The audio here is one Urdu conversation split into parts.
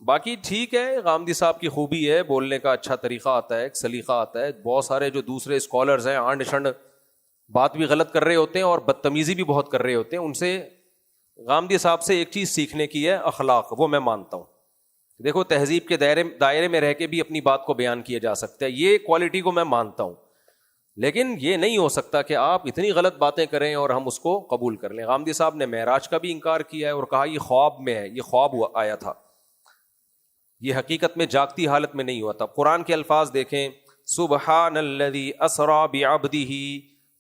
باقی ٹھیک ہے، غامدی صاحب کی خوبی ہے، بولنے کا اچھا طریقہ آتا ہے، ایک سلیقہ آتا ہے. بہت سارے جو دوسرے اسکالرز ہیں آنڈ شنڈ بات بھی غلط کر رہے ہوتے ہیں اور بدتمیزی بھی بہت کر رہے ہوتے ہیں. ان سے غامدی صاحب سے ایک چیز سیکھنے کی ہے، اخلاق، وہ میں مانتا ہوں. دیکھو تہذیب کے دائرے میں رہ کے بھی اپنی بات کو بیان کیا جا سکتا ہے، یہ کوالٹی کو میں مانتا ہوں. لیکن یہ نہیں ہو سکتا کہ آپ اتنی غلط باتیں کریں اور ہم اس کو قبول کر لیں. غامدی صاحب نے معراج کا بھی انکار کیا ہے اور کہا یہ خواب میں ہے، یہ خواب آیا تھا، یہ حقیقت میں جاگتی حالت میں نہیں ہوا تھا. قرآن کے الفاظ دیکھیں، سبحان الذی اسری بعبدہ،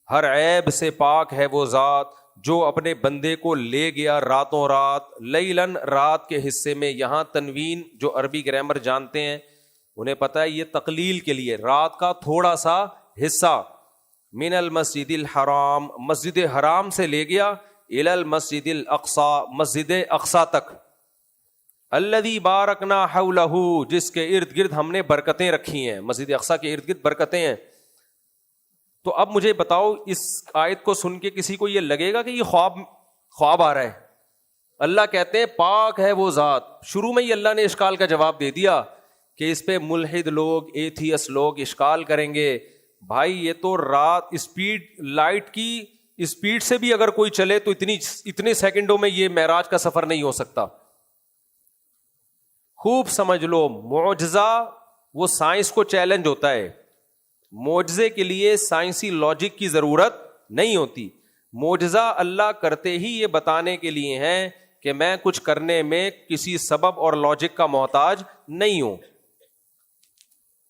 ہر عیب سے پاک ہے وہ ذات جو اپنے بندے کو لے گیا راتوں رات، لیلن رات کے حصے میں. یہاں تنوین جو عربی گرامر جانتے ہیں انہیں پتہ ہے یہ تقلیل کے لیے، رات کا تھوڑا سا حصہ. من المسجد الحرام، مسجد حرام سے لے گیا، الی المسجد الاقصی، مسجد اقصی تک. الذی بارکنا حولہ، جس کے ارد گرد ہم نے برکتیں رکھی ہیں. مسجد اقصی کے ارد گرد برکتیں ہیں. تو اب مجھے بتاؤ اس آیت کو سن کے کسی کو یہ لگے گا کہ یہ خواب آ رہا ہے؟ اللہ کہتے ہیں پاک ہے وہ ذات. شروع میں ہی اللہ نے اشکال کا جواب دے دیا کہ اس پہ ملحد لوگ، ایتھیس لوگ اشکال کریں گے. بھائی یہ تو رات اسپیڈ لائٹ کی اسپیڈ سے بھی اگر کوئی چلے تو اتنے سیکنڈوں میں یہ معراج کا سفر نہیں ہو سکتا. خوب سمجھ لو، معجزہ وہ سائنس کو چیلنج ہوتا ہے. معجزے کے لیے سائنسی لاجک کی ضرورت نہیں ہوتی. معجزہ اللہ کرتے ہی یہ بتانے کے لیے ہیں کہ میں کچھ کرنے میں کسی سبب اور لاجک کا محتاج نہیں ہوں،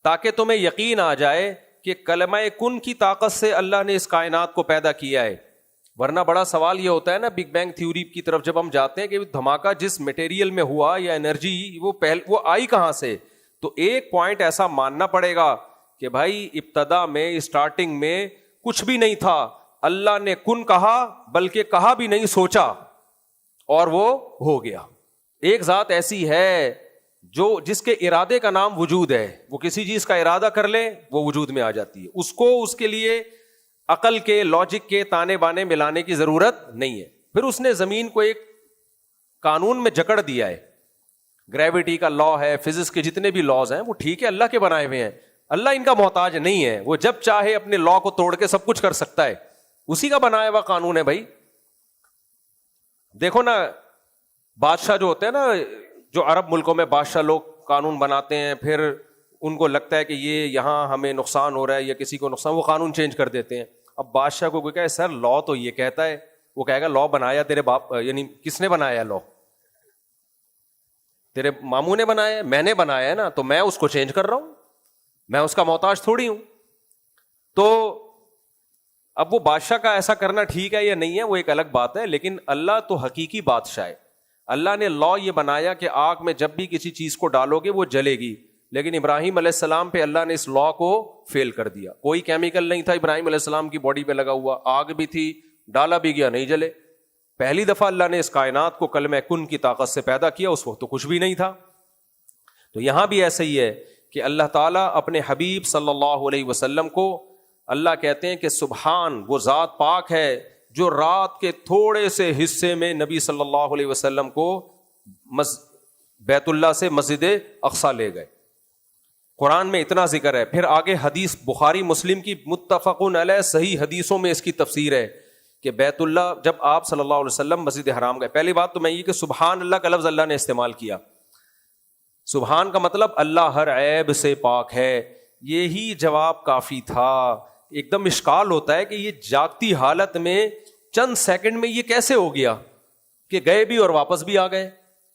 تاکہ تمہیں یقین آ جائے کہ کلمہ کن کی طاقت سے اللہ نے اس کائنات کو پیدا کیا ہے. ورنہ بڑا سوال یہ ہوتا ہے نا بگ بینگ تھیوری کی طرف جب ہم جاتے ہیں کہ دھماکہ جس مٹیریل میں ہوا یا انرجی وہ آئی کہاں سے. تو ایک پوائنٹ ایسا ماننا پڑے گا کہ بھائی ابتدا میں اسٹارٹنگ میں کچھ بھی نہیں تھا، اللہ نے کن کہا، بلکہ کہا بھی نہیں، سوچا اور وہ ہو گیا. ایک ذات ایسی ہے جس کے ارادے کا نام وجود ہے. وہ کسی چیز کا ارادہ کر لے وہ وجود میں آ جاتی ہے. اس کو اس کے لیے عقل کے، لاجک کے تانے بانے ملانے کی ضرورت نہیں ہے. پھر اس نے زمین کو ایک قانون میں جکڑ دیا ہے. گریوٹی کا لا ہے، فزکس کے جتنے بھی لاز ہیں وہ ٹھیک ہے اللہ کے بنائے ہوئے ہیں، اللہ ان کا محتاج نہیں ہے. وہ جب چاہے اپنے لا کو توڑ کے سب کچھ کر سکتا ہے، اسی کا بنایا ہوا قانون ہے. بھائی دیکھو نا، بادشاہ جو ہوتے ہیں نا، جو عرب ملکوں میں بادشاہ لوگ قانون بناتے ہیں، پھر ان کو لگتا ہے کہ یہ یہاں ہمیں نقصان ہو رہا ہے یا کسی کو نقصان، وہ قانون چینج کر دیتے ہیں. اب بادشاہ کو کوئی کہے سر لا تو یہ کہتا ہے، وہ کہے گا لا بنایا تیرے باپ، یعنی کس نے بنایا لا؟ تیرے ماموں نے بنایا ہے، میں نے بنایا ہے نا، تو میں اس کو چینج کر رہا ہوں، میں اس کا محتاج تھوڑی ہوں. تو اب وہ بادشاہ کا ایسا کرنا ٹھیک ہے یا نہیں ہے وہ ایک الگ بات ہے، لیکن اللہ تو حقیقی بادشاہ ہے. اللہ نے لا یہ بنایا کہ آگ میں جب بھی کسی چیز کو ڈالو گے وہ جلے گی، لیکن ابراہیم علیہ السلام پہ اللہ نے اس لا کو فیل کر دیا. کوئی کیمیکل نہیں تھا ابراہیم علیہ السلام کی باڈی پہ لگا ہوا، آگ بھی تھی، ڈالا بھی گیا، نہیں جلے. پہلی دفعہ اللہ نے اس کائنات کو کلمہ کن کی طاقت سے پیدا کیا، اس وقت تو کچھ بھی نہیں تھا. تو یہاں بھی ایسا ہی ہے کہ اللہ تعالیٰ اپنے حبیب صلی اللہ علیہ وسلم کو اللہ کہتے ہیں کہ سبحان، وہ ذات پاک ہے جو رات کے تھوڑے سے حصے میں نبی صلی اللہ علیہ وسلم کو بیت اللہ سے مسجد اقصی لے گئے. قرآن میں اتنا ذکر ہے. پھر آگے حدیث بخاری مسلم کی متفقن علیہ صحیح حدیثوں میں اس کی تفسیر ہے کہ بیت اللہ جب آپ صلی اللہ علیہ وسلم مسجد حرام گئے، پہلی بات تو میں یہ کہ سبحان اللہ کا لفظ اللہ نے استعمال کیا. سبحان کا مطلب اللہ ہر عیب سے پاک ہے. یہی جواب کافی تھا. ایک دم اشکال ہوتا ہے کہ یہ جاگتی حالت میں چند سیکنڈ میں یہ کیسے ہو گیا کہ گئے بھی اور واپس بھی آ گئے.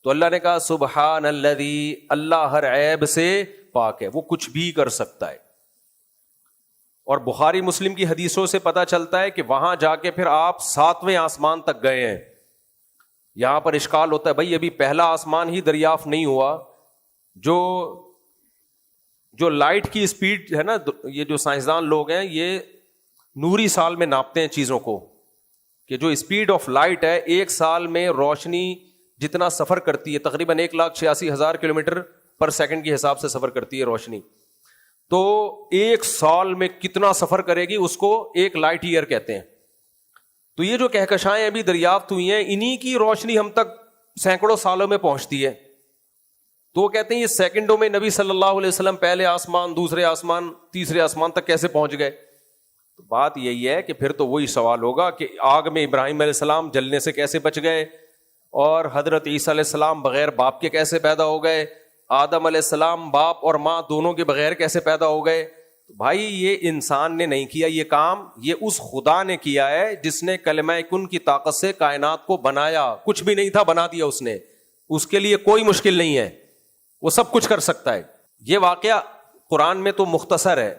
تو اللہ نے کہا سبحان الذی، اللہ ہر عیب سے پاک ہے، وہ کچھ بھی کر سکتا ہے. اور بخاری مسلم کی حدیثوں سے پتہ چلتا ہے کہ وہاں جا کے پھر آپ 7ویں آسمان تک گئے ہیں. یہاں پر اشکال ہوتا ہے بھائی ابھی پہلا آسمان ہی دریافت نہیں ہوا. جو لائٹ کی اسپیڈ ہے نا، یہ جو سائنسدان لوگ ہیں یہ نوری سال میں ناپتے ہیں چیزوں کو، کہ جو اسپیڈ آف لائٹ ہے ایک سال میں روشنی جتنا سفر کرتی ہے، تقریباً 1,86,000 کلومیٹر پر سیکنڈ کے حساب سے سفر کرتی ہے روشنی. تو ایک سال میں کتنا سفر کرے گی اس کو 1 لائٹ ایئر کہتے ہیں. تو یہ جو کہکشائیں ابھی دریافت ہوئی ہیں انہی کی روشنی ہم تک سینکڑوں سالوں میں پہنچتی ہے. تو وہ کہتے ہیں یہ سیکنڈوں میں نبی صلی اللہ علیہ وسلم پہلے آسمان، دوسرے آسمان، تیسرے آسمان تک کیسے پہنچ گئے؟ تو بات یہی ہے کہ پھر تو وہی سوال ہوگا کہ آگ میں ابراہیم علیہ السلام جلنے سے کیسے بچ گئے، اور حضرت عیسیٰ علیہ السلام بغیر باپ کے کیسے پیدا ہو گئے، آدم علیہ السلام باپ اور ماں دونوں کے بغیر کیسے پیدا ہو گئے؟ بھائی یہ انسان نے نہیں کیا یہ کام، یہ اس خدا نے کیا ہے جس نے کلمہ کن کی طاقت سے کائنات کو بنایا. کچھ بھی نہیں تھا، بنا دیا اس نے. اس کے لیے کوئی مشکل نہیں ہے، وہ سب کچھ کر سکتا ہے. یہ واقعہ قرآن میں تو مختصر ہے.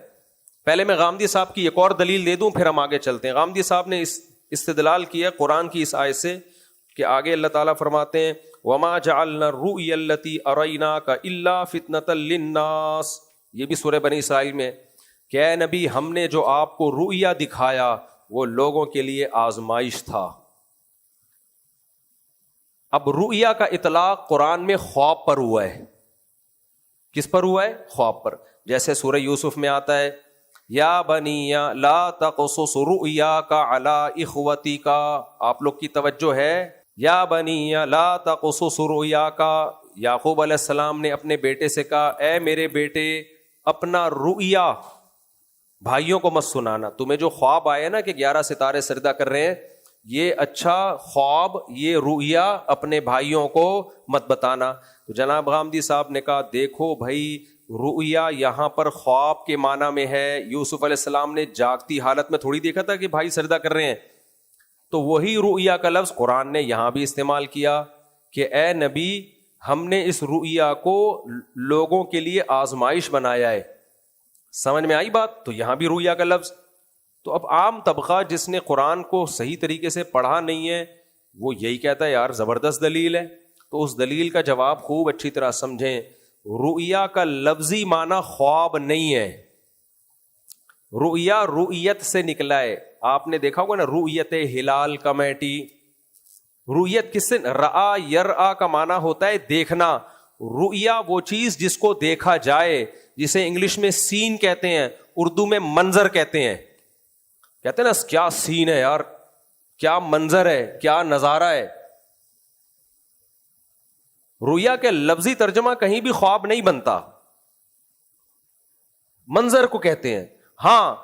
پہلے میں غامدی صاحب کی ایک اور دلیل دے دوں پھر ہم آگے چلتے ہیں. غامدی صاحب نے استدلال کیا قرآن کی اس آیت سے کہ آگے اللہ تعالیٰ فرماتے ہیں وَمَا جَعَلْنَا الرُّؤْيَا الَّتِي أَرَيْنَاكَ إِلَّا فِتْنَةً لِلنَّاسِ. یہ بھی سورہ بنی اسرائیل میں کہ اے نبی ہم نے جو آپ کو رؤیا دکھایا وہ لوگوں کے لیے آزمائش تھا. اب رؤیا کا اطلاق قرآن میں خواب پر ہوا ہے. کس پر ہوا ہے؟ خواب پر. جیسے سورہ یوسف میں آتا ہے یا بنی لا تقصص رؤیاک علی اخوتک. آپ لوگ کی توجہ ہے، یا بنی لا تقصص رؤیاک. یعقوب علیہ السلام نے اپنے بیٹے سے کہا اے میرے بیٹے اپنا رؤیا بھائیوں کو مت سنانا. تمہیں جو خواب آئے نا کہ 11 ستارے سجدہ کر رہے ہیں، یہ اچھا خواب، یہ رؤیا اپنے بھائیوں کو مت بتانا. تو جناب غامدی صاحب نے کہا دیکھو بھائی رؤیا یہاں پر خواب کے معنی میں ہے. یوسف علیہ السلام نے جاگتی حالت میں تھوڑی دیکھا تھا کہ بھائی سجدہ کر رہے ہیں. تو وہی رؤیا کا لفظ قرآن نے یہاں بھی استعمال کیا کہ اے نبی ہم نے اس رؤیا کو لوگوں کے لیے آزمائش بنایا ہے. سمجھ میں آئی بات؟ تو یہاں بھی رؤیا کا لفظ. تو اب عام طبقہ جس نے قرآن کو صحیح طریقے سے پڑھا نہیں ہے وہ یہی کہتا ہے یار زبردست دلیل ہے. تو اس دلیل کا جواب خوب اچھی طرح سمجھیں. رؤیا کا لفظی معنی خواب نہیں ہے. رؤیا رؤیت سے نکلا ہے. آپ نے دیکھا ہوگا نا رؤیت ہلال کمیٹی. رؤیت کس سے؟ رآ یرآ کا معنی ہوتا ہے دیکھنا. رؤیا وہ چیز جس کو دیکھا جائے، جسے انگلش میں سین کہتے ہیں، اردو میں منظر کہتے ہیں. کہتے ہیں نا کیا سین ہے یار، کیا منظر ہے، کیا نظارہ ہے. رؤیا کے لفظی ترجمہ کہیں بھی خواب نہیں بنتا، منظر کو کہتے ہیں. ہاں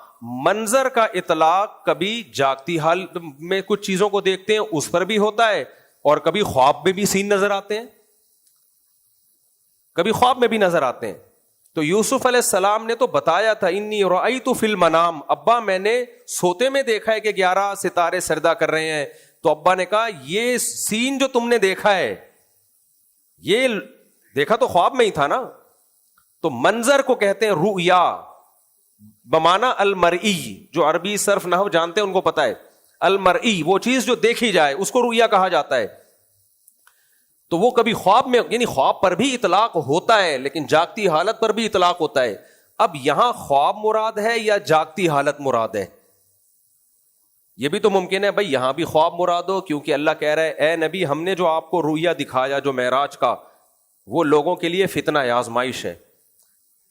منظر کا اطلاق کبھی جاگتی حال میں کچھ چیزوں کو دیکھتے ہیں اس پر بھی ہوتا ہے، اور کبھی خواب میں بھی سین نظر آتے ہیں، کبھی خواب میں بھی نظر آتے ہیں. تو یوسف علیہ السلام نے تو بتایا تھا انی رأیت فی المنام، ابا میں نے سوتے میں دیکھا ہے کہ 11 ستارے سجدہ کر رہے ہیں. تو ابا نے کہا یہ سین جو تم نے دیکھا ہے یہ دیکھا تو خواب میں ہی تھا نا. تو منظر کو کہتے ہیں رؤیا بمعنی المرئی. جو عربی صرف نحو جانتے ہیں ان کو پتا ہے المرئی وہ چیز جو دیکھی جائے اس کو رؤیا کہا جاتا ہے. تو وہ کبھی خواب میں، یعنی خواب پر بھی اطلاق ہوتا ہے لیکن جاگتی حالت پر بھی اطلاق ہوتا ہے. اب یہاں خواب مراد ہے یا جاگتی حالت مراد ہے؟ یہ بھی تو ممکن ہے بھائی یہاں بھی خواب مراد ہو، کیونکہ اللہ کہہ رہا ہے اے نبی ہم نے جو آپ کو رؤیا دکھایا جو معراج کا وہ لوگوں کے لیے فتنہ ہے، آزمائش ہے.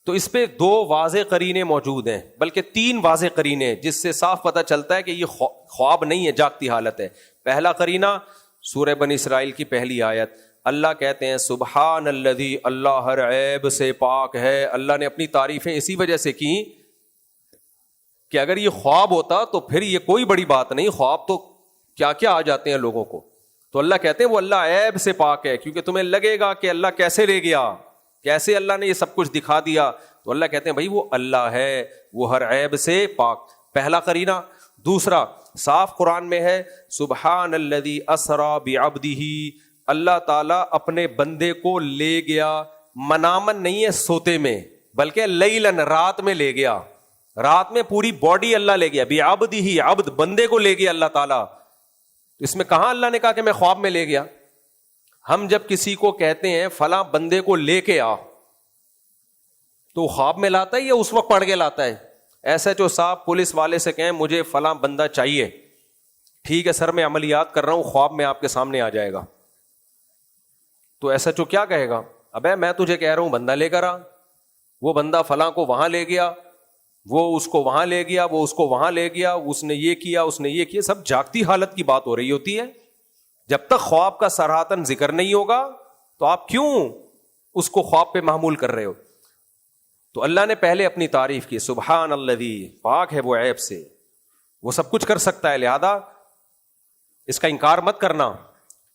تو اس پہ 2 واضح قرینے موجود ہیں، بلکہ 3 واضح قرینے جس سے صاف پتہ چلتا ہے کہ یہ خواب نہیں ہے، جاگتی حالت ہے. پہلا قرینہ سورہ بنی اسرائیل کی پہلی آیت. اللہ کہتے ہیں سبحان الذی، اللہ ہر عیب سے پاک ہے. اللہ نے اپنی تعریفیں اسی وجہ سے کی کہ اگر یہ خواب ہوتا تو پھر یہ کوئی بڑی بات نہیں. خواب تو کیا کیا آ جاتے ہیں لوگوں کو. تو اللہ کہتے ہیں وہ اللہ عیب سے پاک ہے. کیونکہ تمہیں لگے گا کہ اللہ کیسے لے گیا، کیسے اللہ نے یہ سب کچھ دکھا دیا. تو اللہ کہتے ہیں بھائی وہ اللہ ہے، وہ ہر عیب سے پاک. پہلا قرینہ. دوسرا صاف قرآن میں ہے سبحان الذی اسری بعبدہ، اللہ تعالیٰ اپنے بندے کو لے گیا. منامن نہیں ہے سوتے میں، بلکہ لیلن رات میں لے گیا. رات میں پوری باڈی اللہ لے گیا. بعبدہ، عبد بندے کو لے گیا اللہ تعالیٰ. اس میں کہاں اللہ نے کہا کہ میں خواب میں لے گیا؟ ہم جب کسی کو کہتے ہیں فلاں بندے کو لے کے آ، تو خواب میں لاتا ہے یا اس وقت پڑھ کے لاتا ہے؟ ایسا جو صاحب پولیس والے سے کہیں مجھے فلاں بندہ چاہیے، ٹھیک ہے سر میں عملیات کر رہا ہوں، خواب میں آپ کے سامنے آ جائے گا. تو ایسا جو کیا کہے گا؟ ابے میں تجھے کہہ رہا ہوں بندہ لے کر آ. وہ بندہ فلاں کو وہاں لے گیا، وہ اس کو وہاں لے گیا، وہ اس کو وہاں لے گیا، اس نے یہ کیا، اس نے یہ کیا. سب جاگتی حالت کی بات ہو رہی ہوتی ہے. جب تک خواب کا صراحتاً ذکر نہیں ہوگا تو آپ کیوں اس کو خواب پہ محمول کر رہے ہو. تو اللہ نے پہلے اپنی تعریف کی, سبحان الذی, پاک ہے وہ عیب سے, وہ سب کچھ کر سکتا ہے, لہذا اس کا انکار مت کرنا.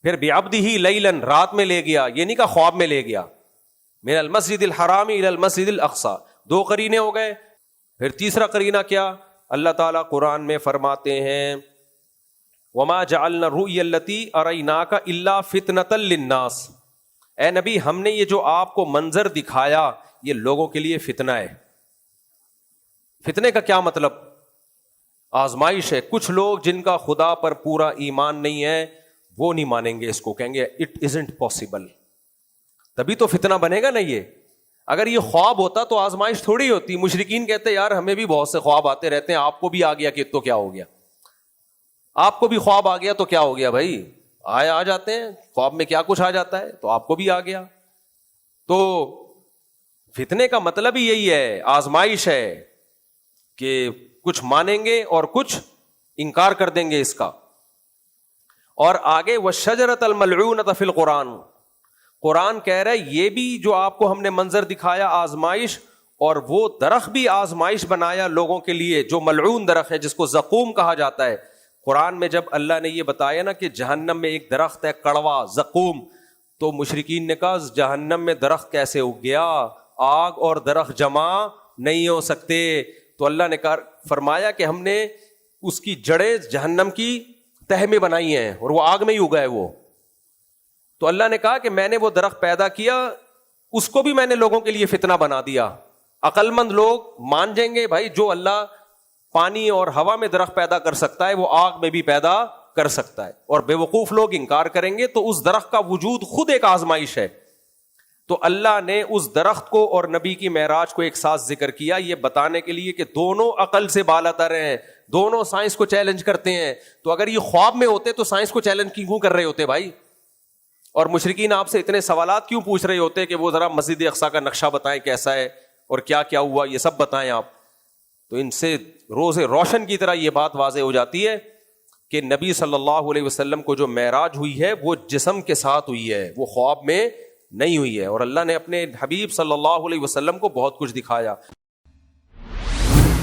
پھر بعبدہ لیلاً, رات میں لے گیا, یہ نہیں کہا خواب میں لے گیا. من المسجد الحرام الی المسجد الاقصی, 2 قرینے ہو گئے. پھر تیسرا قرینہ کیا؟ اللہ تعالیٰ قرآن میں فرماتے ہیں وما جعلنا الرؤیا التي اریناک الا فتنۃ للناس, اے نبی ہم نے یہ جو آپ کو منظر دکھایا یہ لوگوں کے لیے فتنہ ہے. فتنے کا کیا مطلب؟ آزمائش ہے. کچھ لوگ جن کا خدا پر پورا ایمان نہیں ہے وہ نہیں مانیں گے اس کو, کہیں گے اٹ ازنٹ پاسبل, تبھی تو فتنہ بنے گا نا. یہ اگر یہ خواب ہوتا تو آزمائش تھوڑی ہوتی. مشرکین کہتے یار ہمیں بھی بہت سے خواب آتے رہتے ہیں, آپ کو بھی آ گیا کہ تو کیا ہو گیا, آپ کو بھی خواب آ گیا تو کیا ہو گیا بھائی, آ جاتے ہیں خواب میں, کیا کچھ آ جاتا ہے, تو آپ کو بھی آ گیا. تو فتنے کا مطلب ہی یہی ہے, آزمائش ہے کہ کچھ مانیں گے اور کچھ انکار کر دیں گے اس کا. اور آگے وَالشَّجَرَةَ الْمَلْعُونَةَ فِي الْقُرْآنِ, قرآن کہہ رہا ہے یہ بھی جو آپ کو ہم نے منظر دکھایا آزمائش, اور وہ درخت بھی آزمائش بنایا لوگوں کے لیے جو ملعون درخت ہے جس کو زقوم کہا جاتا ہے. قرآن میں جب اللہ نے یہ بتایا نا کہ جہنم میں ایک درخت ہے کڑوا زقوم, تو مشرکین نے کہا جہنم میں درخت کیسے اگ گیا, آگ اور درخت جمع نہیں ہو سکتے. تو اللہ نے فرمایا کہ ہم نے اس کی جڑیں جہنم کی تہ میں بنائی ہیں اور وہ آگ میں ہی اگا ہے وہ. تو اللہ نے کہا کہ میں نے وہ درخت پیدا کیا, اس کو بھی میں نے لوگوں کے لیے فتنہ بنا دیا. عقل مند لوگ مان جائیں گے بھائی جو اللہ پانی اور ہوا میں درخت پیدا کر سکتا ہے وہ آگ میں بھی پیدا کر سکتا ہے, اور بے وقوف لوگ انکار کریں گے. تو اس درخت کا وجود خود ایک آزمائش ہے. تو اللہ نے اس درخت کو اور نبی کی معراج کو ایک ساتھ ذکر کیا, یہ بتانے کے لیے کہ دونوں عقل سے بالا تر ہیں, دونوں سائنس کو چیلنج کرتے ہیں. تو اگر یہ خواب میں ہوتے تو سائنس کو چیلنج کیوں کر رہے ہوتے بھائی؟ اور مشرکین آپ سے اتنے سوالات کیوں پوچھ رہے ہوتے کہ وہ ذرا مسجد اقصیٰ کا نقشہ بتائیں کیسا ہے اور کیا کیا ہوا, یہ سب بتائیں آپ. تو ان سے روز روشن کی طرح یہ بات واضح ہو جاتی ہے کہ نبی صلی اللہ علیہ وسلم کو جو معراج ہوئی ہے وہ جسم کے ساتھ ہوئی ہے, وہ خواب میں نہیں ہوئی ہے. اور اللہ نے اپنے حبیب صلی اللہ علیہ وسلم کو بہت کچھ دکھایا.